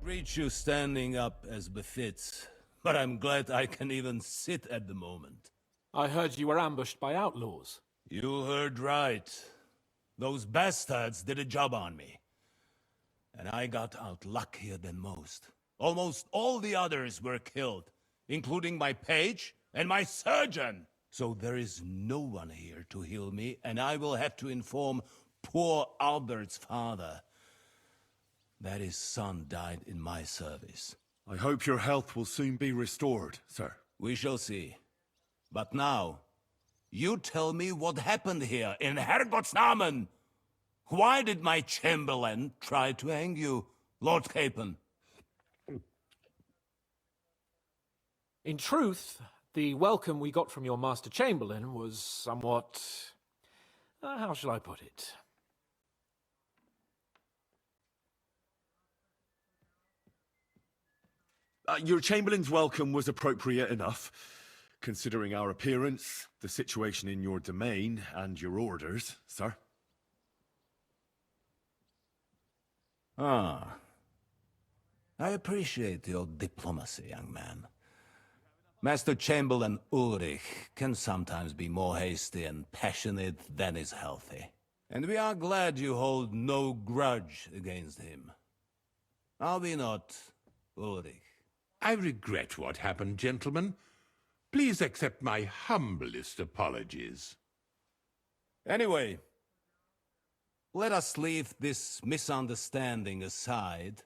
Reach you standing up as befits, but I'm glad I can even sit at the moment. I heard you were ambushed by outlaws. You heard right. Those bastards did a job on me. And I got out luckier than most. Almost all the others were killed, including my page and my surgeon. So there is no one here to heal me, and I will have to inform poor Albert's father that his son died in my service. I hope your health will soon be restored, sir. We shall see. But now, you tell me what happened here in Herrgottsnamen. Why did my chamberlain try to hang you, Lord Capon? In truth, the welcome we got from your Master Chamberlain was somewhat... how shall I put it? Your Chamberlain's welcome was appropriate enough, considering our appearance, the situation in your domain, and your orders, sir. Ah. I appreciate your diplomacy, young man. Master Chamberlain Ulrich can sometimes be more hasty and passionate than is healthy. And we are glad you hold no grudge against him. Are we not, Ulrich? I regret what happened, gentlemen. Please accept my humblest apologies. Anyway, let us leave this misunderstanding aside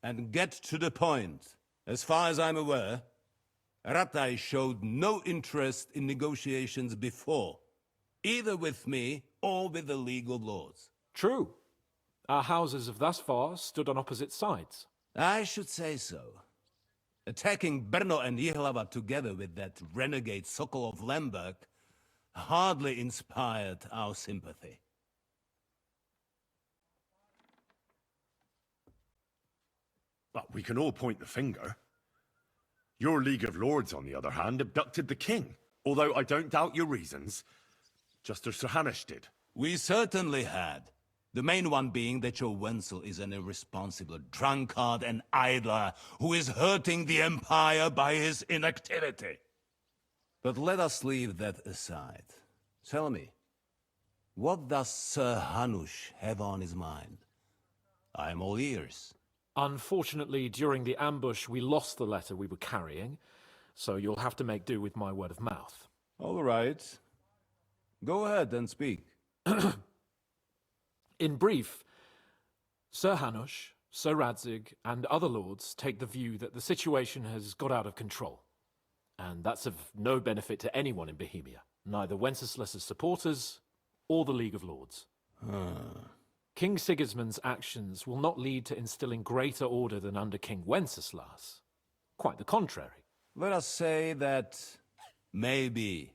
and get to the point. As far as I'm aware, Ratai showed no interest in negotiations before, either with me or with the League of Lords. True. Our houses have thus far stood on opposite sides. I should say so. Attacking Brno and Jihlava together with that renegade Sokol of Lemberg hardly inspired our sympathy. But we can all point the finger. Your League of Lords, on the other hand, abducted the king. Although I don't doubt your reasons, just as Sir Hanush did. We certainly had. The main one being that your Wenzel is an irresponsible drunkard and idler who is hurting the Empire by his inactivity. But let us leave that aside. Tell me, what does Sir Hanush have on his mind? I am all ears. Unfortunately, during the ambush, we lost the letter we were carrying, so you'll have to make do with my word of mouth. All right. Go ahead and speak. In brief, Sir Hanush, Sir Radzig, and other lords take the view that the situation has got out of control. And that's of no benefit to anyone in Bohemia, neither Wenceslas's supporters or the League of Lords. King Sigismund's actions will not lead to instilling greater order than under King Wenceslas. Quite the contrary. Let us say that maybe.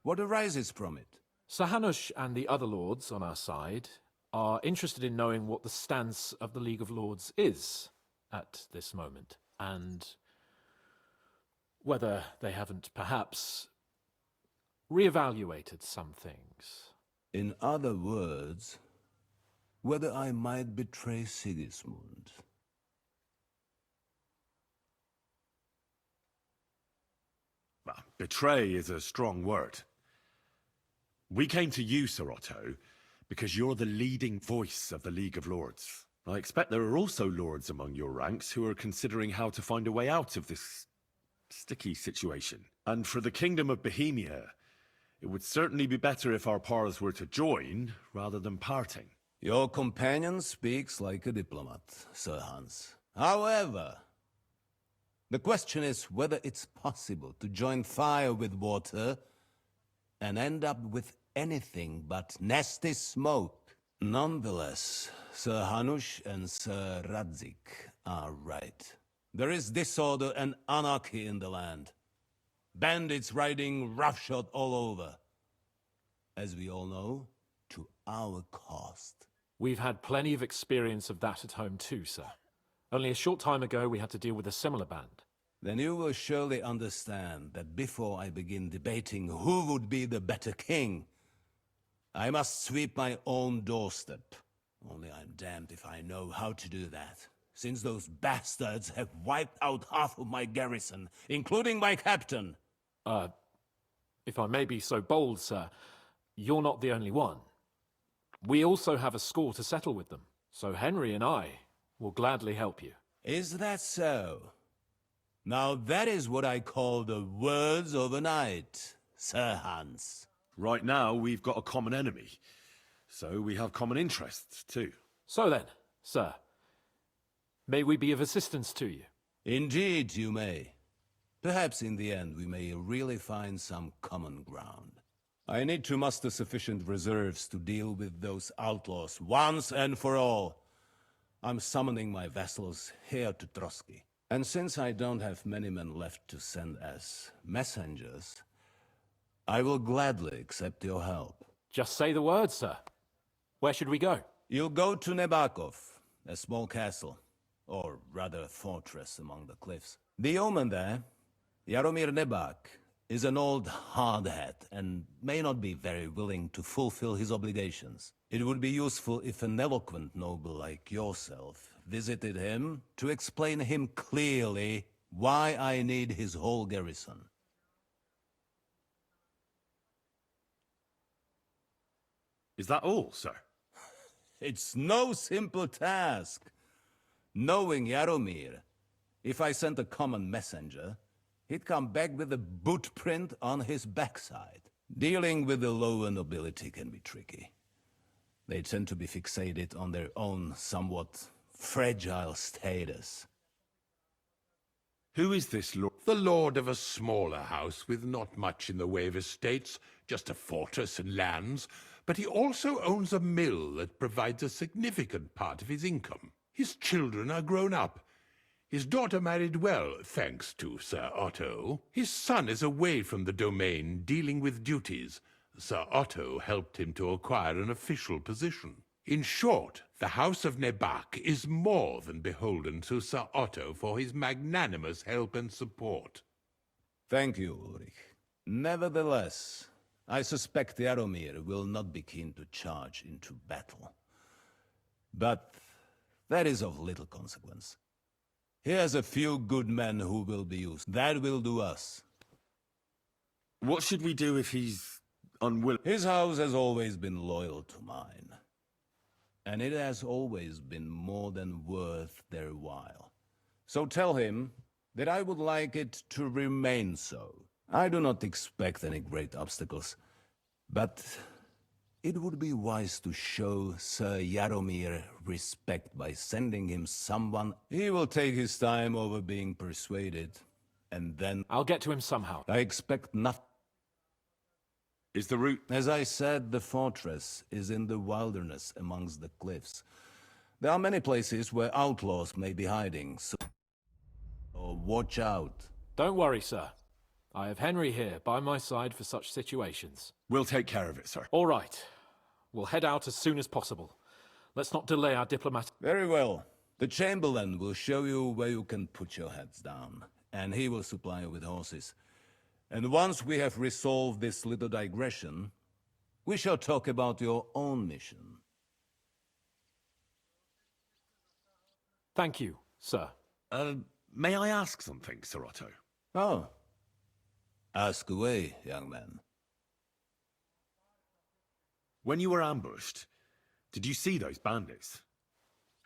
What arises from it? Sir Hanush and the other lords on our side are interested in knowing what the stance of the League of Lords is at this moment, and whether they haven't perhaps reevaluated some things. In other words, whether I might betray Sigismund. Well, betray is a strong word. We came to you, Sir Otto, because you're the leading voice of the League of Lords. I expect there are also lords among your ranks who are considering how to find a way out of this sticky situation. And for the Kingdom of Bohemia, it would certainly be better if our paths were to join rather than parting. Your companion speaks like a diplomat, Sir Hans. However, the question is whether it's possible to join fire with water and end up with anything but nasty smoke. Nonetheless, Sir Hanush and Sir Radzig are right. There is disorder and anarchy in the land. Bandits riding roughshod all over. As we all know, to our cost. We've had plenty of experience of that at home too, sir. Only a short time ago we had to deal with a similar band. Then you will surely understand that before I begin debating who would be the better king, I must sweep my own doorstep. Only I'm damned if I know how to do that. since those bastards have wiped out half of my garrison, including my captain. If I may be so bold, sir, you're not the only one. We also have a score to settle with them, so Henry and I will gladly help you. Is that so? Now that is what I call the words of a knight, Sir Hans. Right now, we've got a common enemy. So we have common interests, too. So then, sir, may we be of assistance to you? Indeed, you may. Perhaps in the end we may really find some common ground. I need to muster sufficient reserves to deal with those outlaws once and for all. I'm summoning my vassals here to Trotsky. And since I don't have many men left to send as messengers, I will gladly accept your help. Just say the word, sir. Where should we go? You'll go to Nebakov, a small castle, or rather fortress among the cliffs. The yeoman there, Jaromir Nebak, is an old hardhat and may not be very willing to fulfill his obligations. It would be useful if an eloquent noble like yourself visited him to explain him clearly why I need his whole garrison. Is that all, sir? It's no simple task. Knowing Jaromir, if I sent a common messenger, he'd come back with a boot print on his backside. Dealing with the lower nobility can be tricky. They tend to be fixated on their own somewhat fragile status. Who is this lord? The lord of a smaller house with not much in the way of estates, just a fortress and lands, but he also owns a mill that provides a significant part of his income. His children are grown up. His daughter married well, thanks to Sir Otto. His son is away from the domain, dealing with duties. Sir Otto helped him to acquire an official position. In short, the House of Nebak is more than beholden to Sir Otto for his magnanimous help and support. Thank you, Ulrich. Nevertheless, I suspect Jaromir will not be keen to charge into battle. But that is of little consequence. He has a few good men who will be used. That will do us. What should we do if he's unwilling? His house has always been loyal to mine. And it has always been more than worth their while. So tell him that I would like it to remain so. I do not expect any great obstacles, but it would be wise to show Sir Jaromir respect by sending him someone. He will take his time over being persuaded, and then I'll get to him somehow. I expect nothing. Is the route... As I said, the fortress is in the wilderness amongst the cliffs. There are many places where outlaws may be hiding, so watch out. Don't worry, sir. I have Henry here by my side for such situations. We'll take care of it, sir. All right. We'll head out as soon as possible. Let's not delay our diplomatic... Very well. The Chamberlain will show you where you can put your heads down, and he will supply you with horses. And once we have resolved this little digression, we shall talk about your own mission. Thank you, sir. May I ask something, Sir Otto? Oh. Ask away, young man. When you were ambushed, did you see those bandits?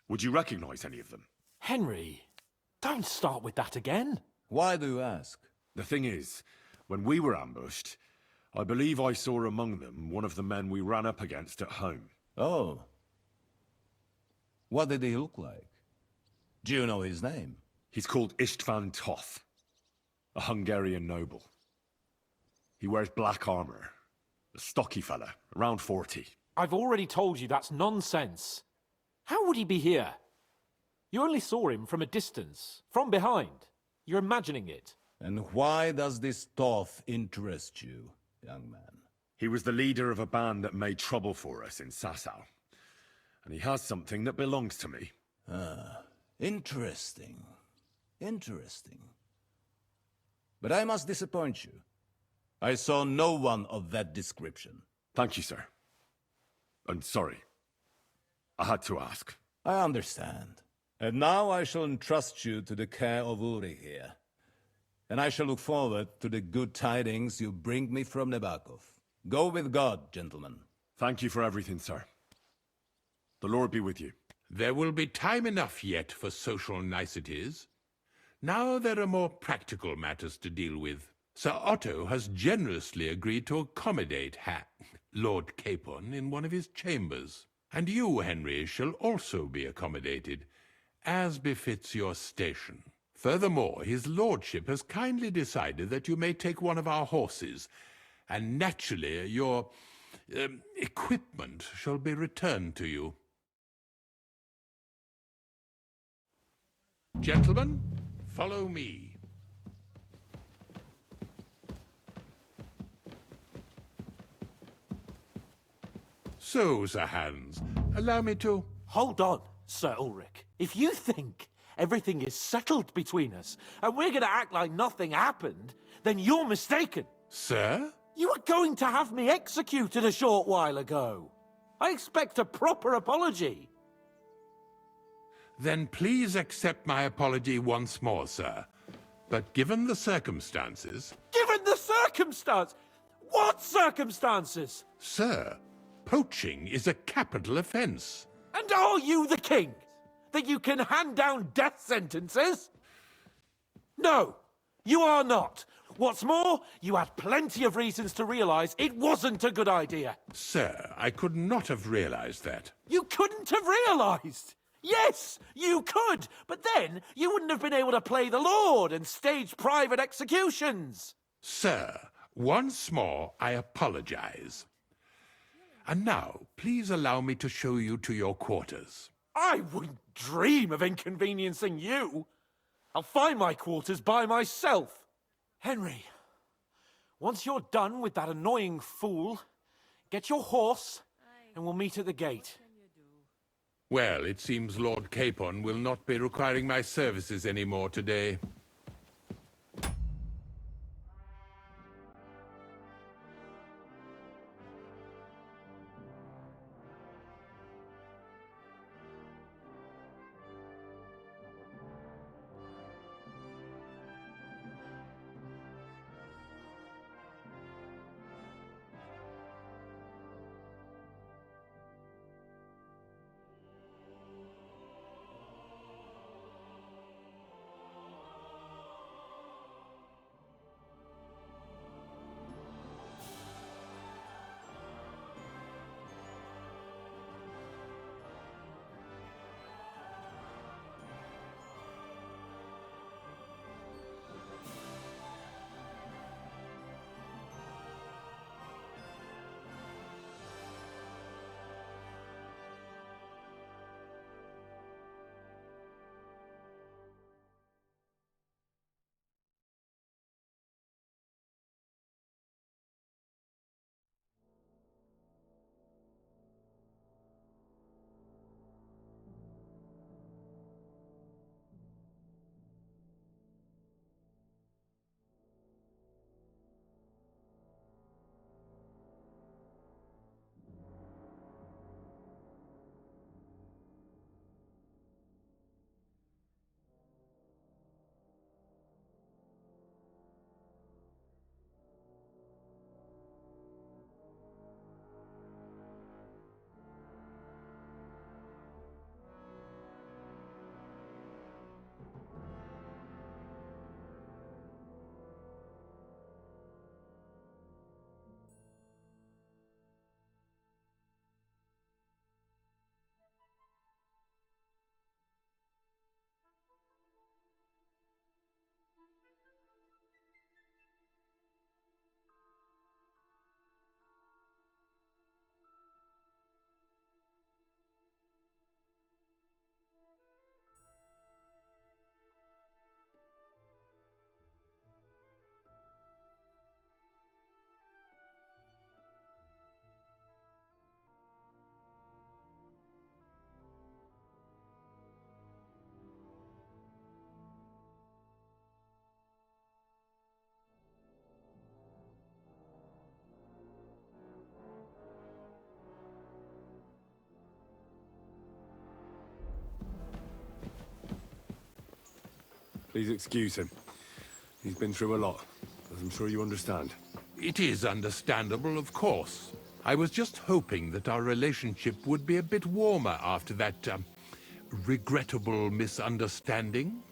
Would you recognize any of them? Henry, don't start with that again. Why do you ask? The thing is, when we were ambushed, I believe I saw among them one of the men we ran up against at home. Oh. What did he look like? Do you know his name? He's called Istvan Toth, a Hungarian noble. He wears black armor, a stocky fella, around 40. I've already told you that's nonsense. How would he be here? You only saw him from a distance, from behind. You're imagining it. And why does this Toth interest you, young man? He was the leader of a band that made trouble for us in Sasau. And he has something that belongs to me. Interesting. Interesting. But I must disappoint you. I saw no one of that description. Thank you, sir. And sorry. I had to ask. I understand. And now I shall entrust you to the care of Uri here. And I shall look forward to the good tidings you bring me from Nebakov. Go with God, gentlemen. Thank you for everything, sir. The Lord be with you. There will be time enough yet for social niceties. Now there are more practical matters to deal with. Sir Otto has generously agreed to accommodate Lord Capon in one of his chambers. And you, Henry, shall also be accommodated, as befits your station. Furthermore, his lordship has kindly decided that you may take one of our horses, and naturally your equipment shall be returned to you. Gentlemen, follow me. So, Sir Hans, allow me to... Hold on, Sir Ulrich. If you think everything is settled between us, and we're gonna act like nothing happened, then you're mistaken. Sir? You were going to have me executed a short while ago. I expect a proper apology. Then please accept my apology once more, sir. But given the circumstances... Given the circumstance? What circumstances? Sir, poaching is a capital offense. And are you the king? That you can hand down death sentences? No, you are not. What's more, you had plenty of reasons to realize it wasn't a good idea. Sir, I could not have realized that. You couldn't have realized. Yes, you could, but then you wouldn't have been able to play the Lord and stage private executions. Sir, once more I apologize. And now, please allow me to show you to your quarters. I wouldn't dream of inconveniencing you. I'll find my quarters by myself. Henry, once you're done with that annoying fool, get your horse and we'll meet at the gate. Well, it seems Lord Capon will not be requiring my services anymore today. Please excuse him. He's been through a lot, as I'm sure you understand. It is understandable, of course. I was just hoping that our relationship would be a bit warmer after that, regrettable misunderstanding.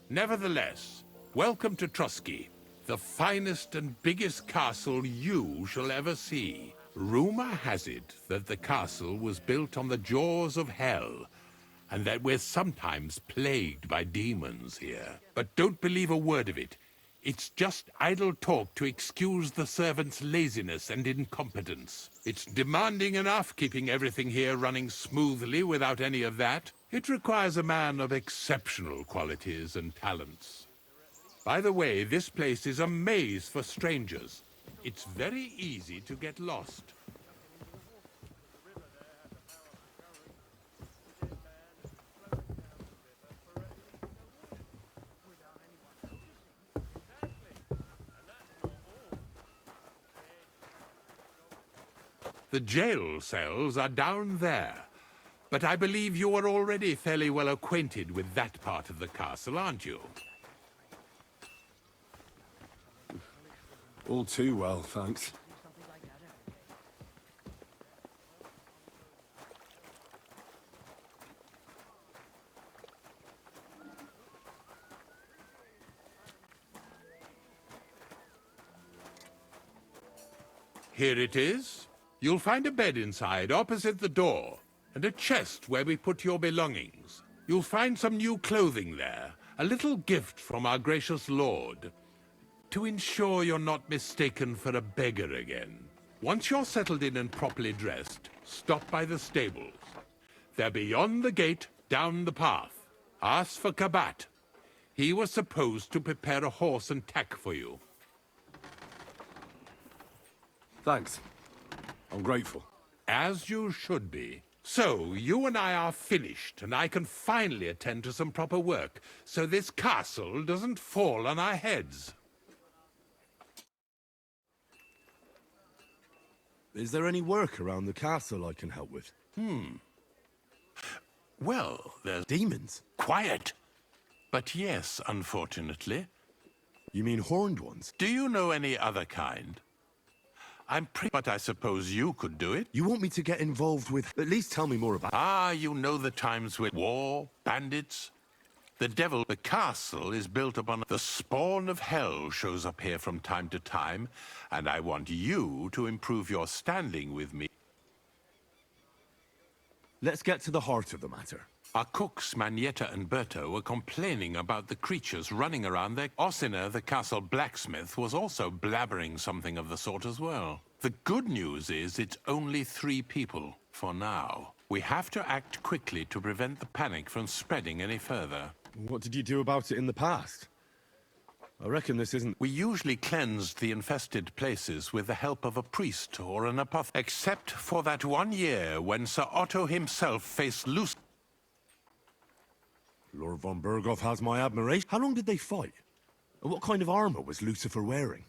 Nevertheless, welcome to Trusky, the finest and biggest castle you shall ever see. Rumor has it that the castle was built on the jaws of hell, and that we're sometimes plagued by demons here. But don't believe a word of it. It's just idle talk to excuse the servants' laziness and incompetence. It's demanding enough keeping everything here running smoothly without any of that. It requires a man of exceptional qualities and talents. By the way, this place is a maze for strangers. It's very easy to get lost. The jail cells are down there. But I believe you are already fairly well acquainted with that part of the castle, aren't you? All too well, thanks. Here it is. You'll find a bed inside, opposite the door, and a chest where we put your belongings. You'll find some new clothing there, a little gift from our gracious lord, to ensure you're not mistaken for a beggar again. Once you're settled in and properly dressed, stop by the stables. They're beyond the gate, down the path. Ask for Kabat. He was supposed to prepare a horse and tack for you. Thanks. I'm grateful. As you should be. So, you and I are finished, and I can finally attend to some proper work, so this castle doesn't fall on our heads. Is there any work around the castle I can help with? Well, there's Demons? quiet. But yes, unfortunately. You mean horned ones? Do you know any other kind? But I suppose you could do it. You want me to get involved with... At least tell me more about... Ah, you know the times with war, bandits. The devil, the castle is built upon... The spawn of hell shows up here from time to time, and I want you to improve your standing with me. Let's get to the heart of the matter. Our cooks, Manietta and Berto, were complaining about the creatures running around there. Ossina, the castle blacksmith, was also blabbering something of the sort as well. The good news is it's only 3 people, for now. We have to act quickly to prevent the panic from spreading any further. What did you do about it in the past? I reckon this isn't... We usually cleansed the infested places with the help of a priest or an apothecary, except for that one year when Sir Otto himself faced Lucifer. Lord von Berghoff has my admiration. How long did they fight? And what kind of armor was Lucifer wearing?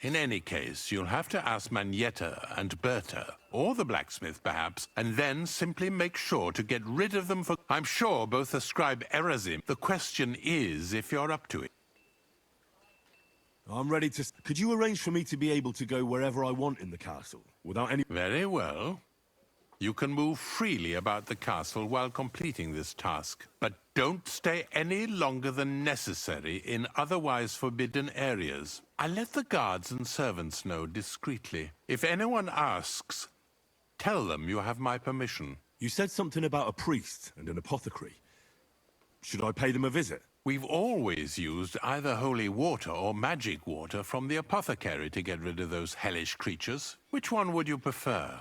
In any case, you'll have to ask Manietta and Berta, or the blacksmith perhaps, and then simply make sure to get rid of them for... I'm sure both ascribe Erazim. The question is if you're up to it. I'm ready to... Could you arrange for me to be able to go wherever I want in the castle, without any... Very well. You can move freely about the castle while completing this task, but don't stay any longer than necessary in otherwise forbidden areas. I let the guards and servants know discreetly. If anyone asks, tell them you have my permission. You said something about a priest and an apothecary. Should I pay them a visit? We've always used either holy water or magic water from the apothecary to get rid of those hellish creatures. Which one would you prefer?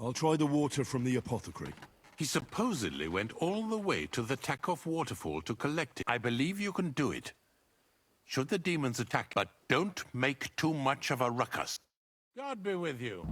I'll try the water from the apothecary. He supposedly went all the way to the Takoff waterfall to collect it. I believe you can do it. Should the demons attack, but don't make too much of a ruckus. God be with you.